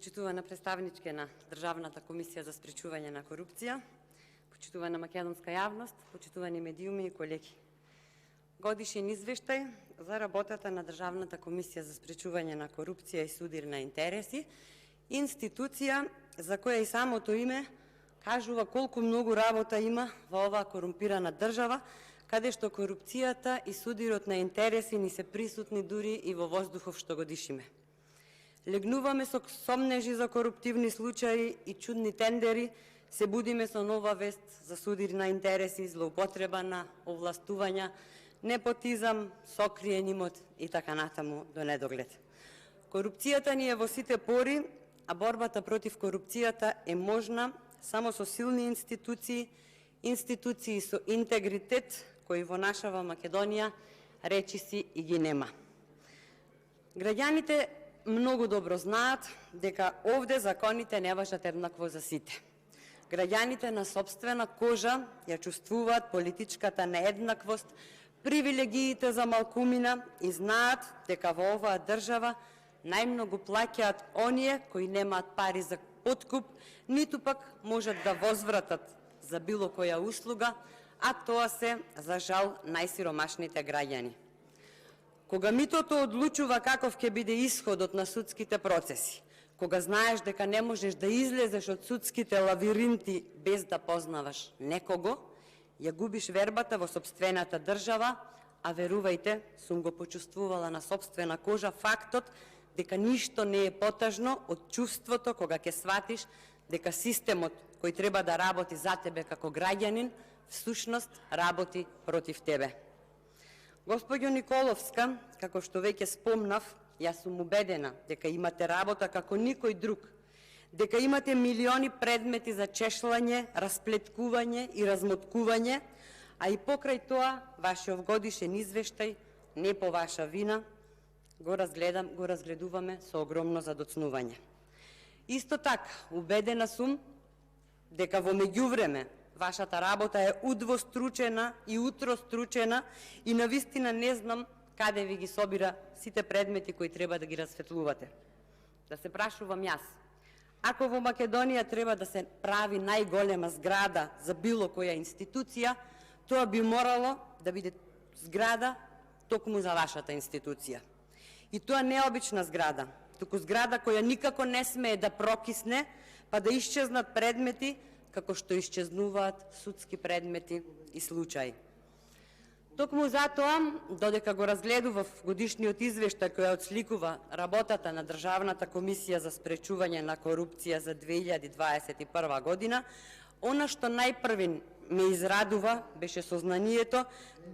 Почитувана представничке на Државната комисија за спречување на корупција, почитувана македонска јавност, почитувани медиуми и колеги. Годишен извештај за работата на Државната комисија за спречување на корупција и судир на интереси, институција за која и самото име кажува колку многу работа има во оваа корумпирана држава, каде што корупцијата и судирот на интереси ни се присутни дури и во воздухов што го дишиме. Легнуваме со сомнежи за коруптивни случаи и чудни тендери, се будиме со нова вест за судир на интереси, злоупотреба на овластувања, непотизам, сокриен имот и така натаму до недоглед. Корупцијата ни е во сите пори, а борбата против корупцијата е можна само со силни институции, институции со интегритет, кои во нашава Македонија речиси и ги нема. Граѓаните многу добро знаат дека овде законите не важат еднакво за сите. Граѓаните на сопствена кожа ја чувствуваат политичката нееднаквост, привилегиите за малкумина и знаат дека во оваа држава најмногу плаќаат оние кои немаат пари за подкуп, ниту пак можат да возвратат за било која услуга, а тоа се, за жал, најсиромашните граѓани. Кога митото одлучува каков ќе биде исходот на судските процеси, кога знаеш дека не можеш да излезеш од судските лавиринти без да познаваш некого, ја губиш вербата во сопствената држава, а верувајте, сум го почувствувала на сопствена кожа фактот дека ништо не е потажно од чувството кога ќе сватиш дека системот кој треба да работи за тебе како граѓанин, всушност работи против тебе. Госпоѓо Николовска, како што веќе спомнав, јас сум убедена дека имате работа како никој друг, дека имате милиони предмети за чешлање, расплеткување и размоткување, а и покрај тоа, вашиот годишен извештај, не по ваша вина, го разгледуваме со огромно задоцнување. Исто така, убедена сум дека во меѓувреме вашата работа е удвостручена и утростручена и навистина не знам каде ви ги собира сите предмети кои треба да ги расветлувате. Да се прашувам јас, ако во Македонија треба да се прави најголема зграда за било која институција, тоа би морало да биде зграда токму за вашата институција. И тоа не е обична зграда, туку зграда која никако не смее да прокисне, па да исчезнат предмети како што исчезнуваат судски предмети и случаи. Токму затоа, додека го разгледував годишниот извештај кој отсликува работата на Државната комисија за спречување на корупција за 2021 година, она што најпрви ме израдува беше сознанието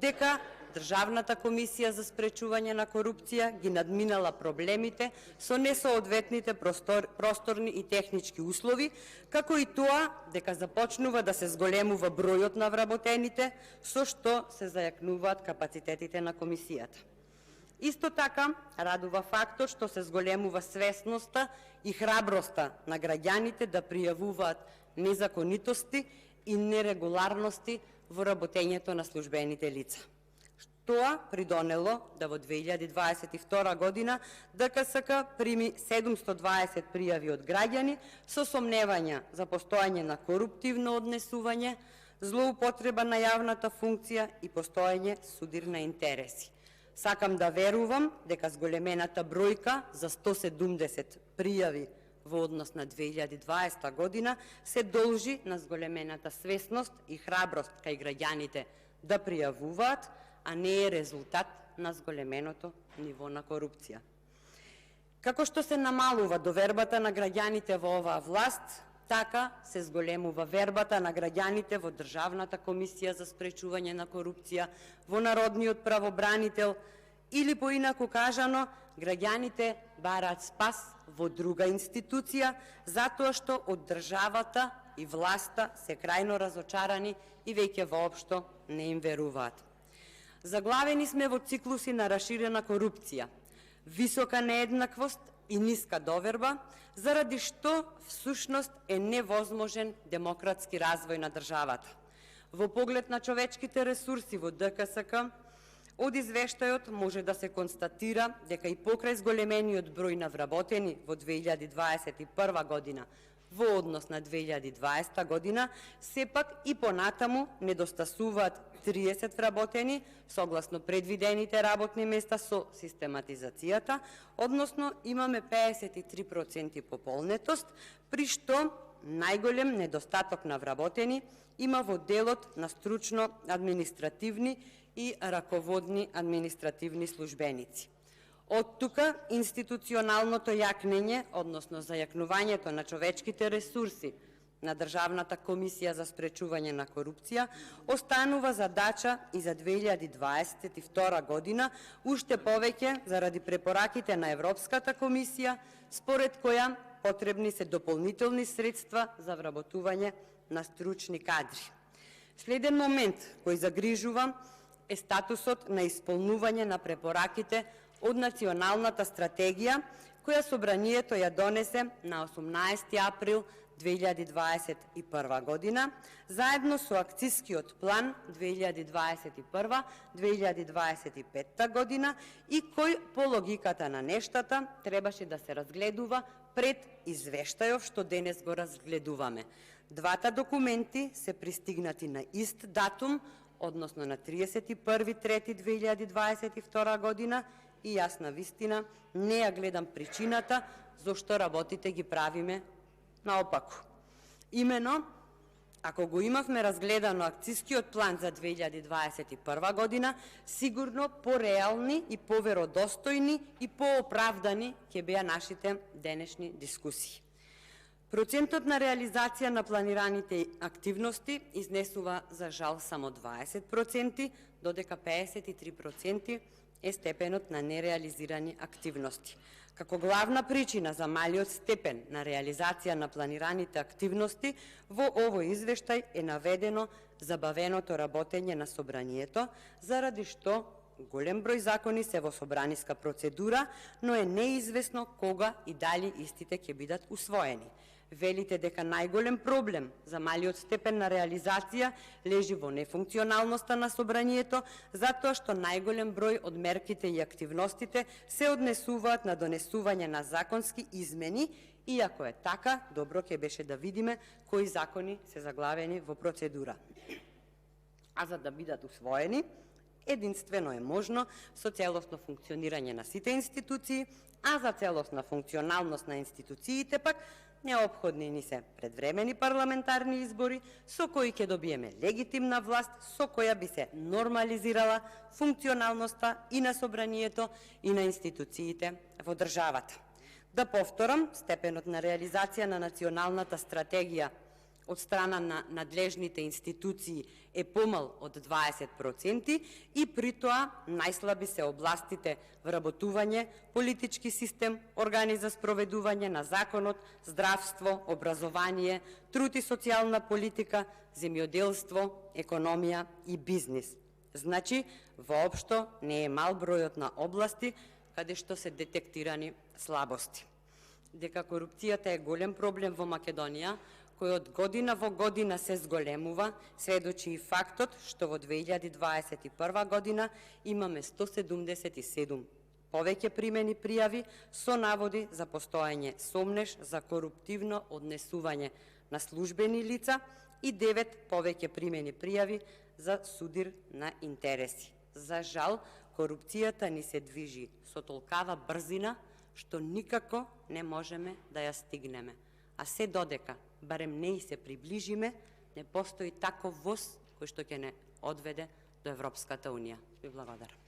дека Државната комисија за спречување на корупција ги надминала проблемите со несоодветните просторни и технички услови, како и тоа дека започнува да се зголемува бројот на вработените, со што се зајакнуваат капацитетите на комисијата. Исто така, радува фактот што се зголемува свесноста и храброста на граѓаните да пријавуваат незаконитости и нерегуларности во работењето на службените лица. Тоа придонело да во 2022 година ДКСК прими 720 пријави од граѓани со сомневања за постојање на коруптивно однесување, злоупотреба на јавната функција и постојање судир на интереси. Сакам да верувам дека зголемената бројка за 170 пријави во однос на 2020 година се должи на зголемената свесност и храброст кај граѓаните да пријавуваат, а не е резултат на зголеменото ниво на корупција. Како што се намалува довербата на граѓаните во оваа власт, така се зголемува вербата на граѓаните во Државната комисија за спречување на корупција, во Народниот правобранител, или поинаку кажано, граѓаните бараат спас во друга институција, затоа што од државата и власта се крајно разочарани и веќе воопшто не им веруваат. Заглавени сме во циклуси на раширена корупција, висока нееднаквост и ниска доверба, заради што всушност е невозможен демократски развој на државата. Во поглед на човечките ресурси во ДКСК, Од извештајот може да се констатира дека и покрај зголемениот број на вработени во 2021 година во однос на 2020 година, сепак и понатаму недостасуваат 30 вработени согласно предвидените работни места со систематизацијата, односно имаме 53% пополнетост, при што најголем недостаток на вработени има во делот на стручно-административни и раководни административни службеници. Од тука институционалното јакнење, односно зајакнувањето на човечките ресурси на Државната комисија за спречување на корупција, останува задача и за 2022 година, уште повеќе заради препораките на Европската комисија, според која потребни се дополнителни средства за вработување на стручни кадри. Следен момент кој загрижува е статусот на исполнување на препораките од Националната стратегија, која Собранието ја донесе на 18 април 2021 година, заедно со Акцискиот план 2021-2025 година и кој по логиката на нештата требаше да се разгледува пред извештајов што денес го разгледуваме. Двата документи се пристигнати на ист датум, односно на 31.3.2022 година, и јас на вистина не ја гледам причината зошто работите ги правиме наопаку. Имено, ако го имавме разгледано Акцискиот план за 2021 година, сигурно пореални и поверодостојни и пооправдани ќе беа нашите денешни дискусии. Процентот на реализација на планираните активности изнесува за жал само 20%, додека 53% е степенот на нереализирани активности. Како главна причина за малиот степен на реализација на планираните активности, во овој извештај е наведено забавеното работење на Собранието, заради што голем број закони се во собраниска процедура, но е неизвестно кога и дали истите ќе бидат усвоени. Велите дека најголем проблем за малиот степен на реализација лежи во нефункционалноста на Собранието, затоа што најголем број од мерките и активностите се однесуваат на донесување на законски измени, иако е така, добро ќе беше да видиме кои закони се заглавени во процедура. А за да бидат усвоени, единствено е можно со целосно функционирање на сите институции, а за целосна функционалност на институциите пак неопходни ни се предвремени парламентарни избори, со кои ќе добиеме легитимна власт, со која би се нормализирала функционалноста и на Собранието и на институциите во државата. Да повторам, степенот на реализација на националната стратегија од страна на надлежните институции е помал од 20% и при тоа најслаби се областите вработување, политички систем, органи за спроведување на законот, здравство, образование, труд и социјална политика, земјоделство, економија и бизнис. Значи, воопшто не е мал бројот на области каде што се детектирани слабости. Дека корупцијата е голем проблем во Македонија, кој од година во година се зголемува, сведочи и фактот што во 2021 година имаме 177 повеќе примени пријави со наводи за постоење сомнеш за коруптивно однесување на службени лица и 9 повеќе примени пријави за судир на интереси. За жал, корупцијата ни се движи со толкава брзина што никако не можеме да ја стигнеме. А се додека барем не и се приближиме, не постои таков воз кој што ќе не одведе до Европската Унија. Ви благодарам.